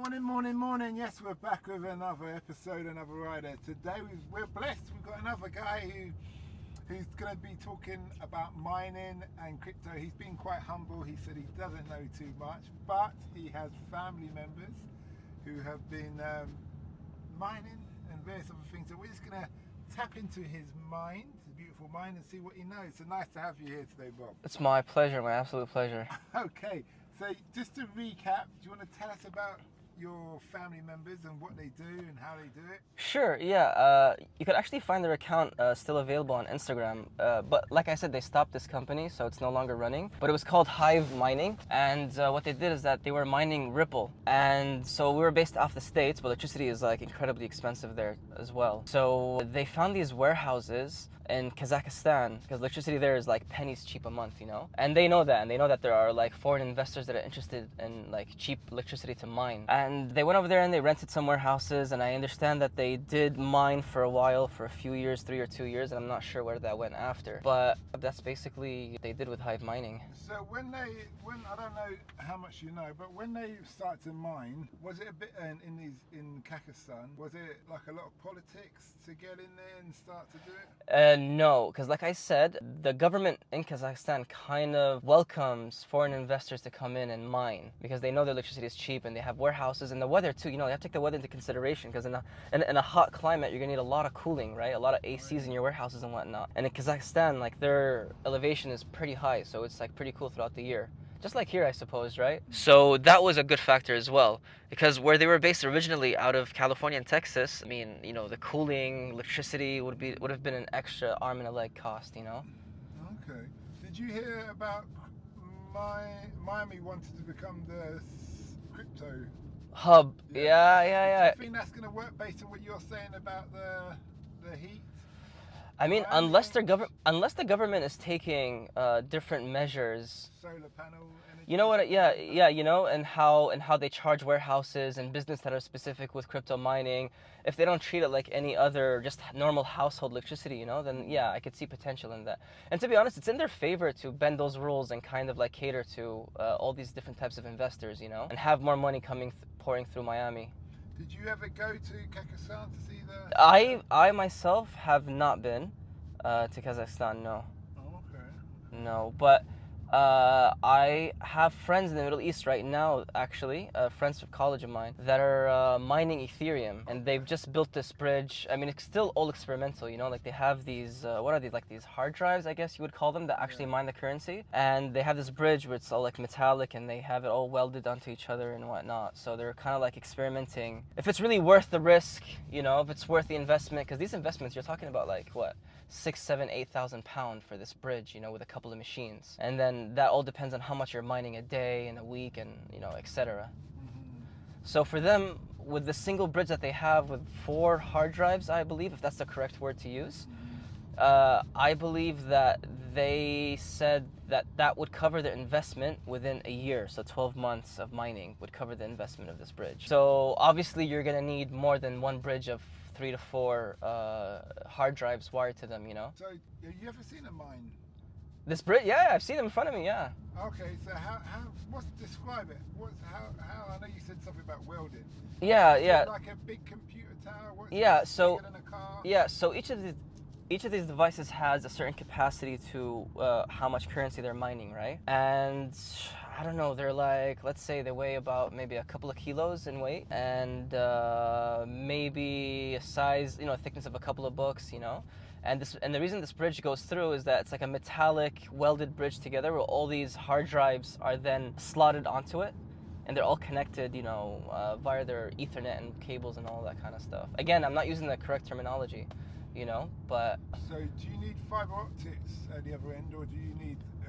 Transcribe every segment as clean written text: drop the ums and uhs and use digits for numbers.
Morning. Yes, we're back with another episode, another rider. Today we're blessed. We've got another guy who's going to be talking about mining and crypto. He's been quite humble. He said he doesn't know too much, but he has family members who have been mining and various other things. So we're just going to tap into his mind, his beautiful mind, and see what he knows. So nice to have you here today, Bob. It's my pleasure, my absolute pleasure. Okay, so just to recap, do you want to tell us about your family members and what they do and how they do it? Sure, yeah. You could actually find their account still available on Instagram. But like I said, they stopped this company, so it's no longer running. But it was called Hive Mining. And what they did is that they were mining Ripple. And so we were based off the States, but electricity is like incredibly expensive there as well. So they found these warehouses in Kazakhstan, because electricity there is like pennies cheap a month, you know? And they know that, and they know that there are like foreign investors that are interested in like cheap electricity to mine. And they went over there and they rented some warehouses, and I understand that they did mine for a while, for a few years, 3 or 2 years, and I'm not sure where that went after. But that's basically what they did with Hive Mining. So when I don't know how much you know, but when they started to mine, was it a bit in Kazakhstan, was it like a lot of politics to get in there and start to do it? No, because like I said, the government in Kazakhstan kind of welcomes foreign investors to come in and mine because they know their electricity is cheap and they have warehouses, and the weather too. You know, you have to take the weather into consideration because in a hot climate, you're gonna need a lot of cooling, right? A lot of ACs in your warehouses and whatnot. And in Kazakhstan, like their elevation is pretty high, so it's like pretty cool throughout the year. Just like here, I suppose, right? So that was a good factor as well, because where they were based originally out of California and Texas, I mean, you know, the cooling, electricity would have been an extra arm and a leg cost, you know? Okay. Did you hear about Miami wanted to become the crypto hub? Yeah. Do you think that's going to work based on what you're saying about the heat? I mean, unless the government is taking different measures. Solar panel energy. You know what? Yeah. You know, and how they charge warehouses and business that are specific with crypto mining. If they don't treat it like any other just normal household electricity, you know, then yeah, I could see potential in that. And to be honest, it's in their favor to bend those rules and kind of like cater to all these different types of investors, you know, and have more money pouring through Miami. Did you ever go to Kazakhstan to see the... I myself have not been to Kazakhstan, no. Oh, okay. No, but I have friends in the Middle East right now, actually, friends from college of mine, that are mining Ethereum, and they've just built this bridge. I mean, it's still all experimental, you know, like they have these, what are these, like these hard drives, I guess you would call them, that actually mine the currency, and they have this bridge where it's all like metallic, and they have it all welded onto each other and whatnot, so they're kind of like experimenting. If it's really worth the risk, you know, if it's worth the investment, because these investments, you're talking about like, what, 6, 7, 8,000 pounds for this bridge, you know, with a couple of machines. And then that all depends on how much you're mining a day and a week and, you know, etc. Mm-hmm. So for them, with the single bridge that they have with 4 hard drives, I believe, if that's the correct word to use, I believe that they said that that would cover their investment within a year. So 12 months of mining would cover the investment of this bridge. So obviously you're going to need more than one bridge of 3 to 4 hard drives wired to them, you know. So, have you ever seen a mine? This bridge, yeah, I've seen them in front of me, yeah. Okay, so describe it? How? I know you said something about welding. Yeah. Is it like a big computer tower? So each of these devices has a certain capacity to how much currency they're mining, right? And I don't know, they're like, let's say they weigh about maybe a couple of kilos in weight, and maybe a size, you know, a thickness of a couple of books, you know. And the reason this bridge goes through is that it's like a metallic welded bridge together where all these hard drives are then slotted onto it, and they're all connected, you know, via their Ethernet and cables and all that kind of stuff. Again, I'm not using the correct terminology, you know, but... So do you need fiber optics at the other end, or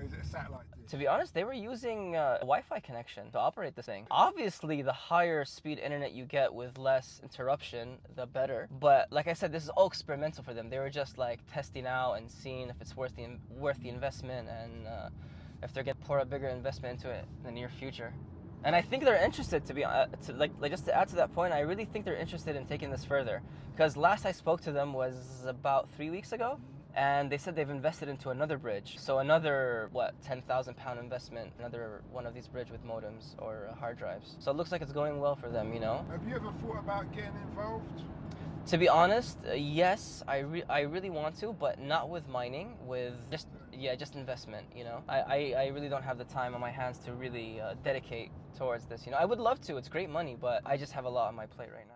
is it a satellite? To be honest, they were using a Wi-Fi connection to operate this thing. Obviously, the higher speed internet you get with less interruption, the better. But like I said, this is all experimental for them. They were just like testing out and seeing if it's worth the investment, and if they're gonna pour a bigger investment into it in the near future. And I think they're interested, just to add to that point, I really think they're interested in taking this further. Because last I spoke to them was about 3 weeks ago, and they said they've invested into another bridge. So another, what, £10,000 investment, another one of these bridge with modems or hard drives. So it looks like it's going well for them, you know? Have you ever thought about getting involved? To be honest, yes, I really want to, but not with mining, with just investment, you know? I really don't have the time on my hands to really dedicate towards this, you know? I would love to, it's great money, but I just have a lot on my plate right now.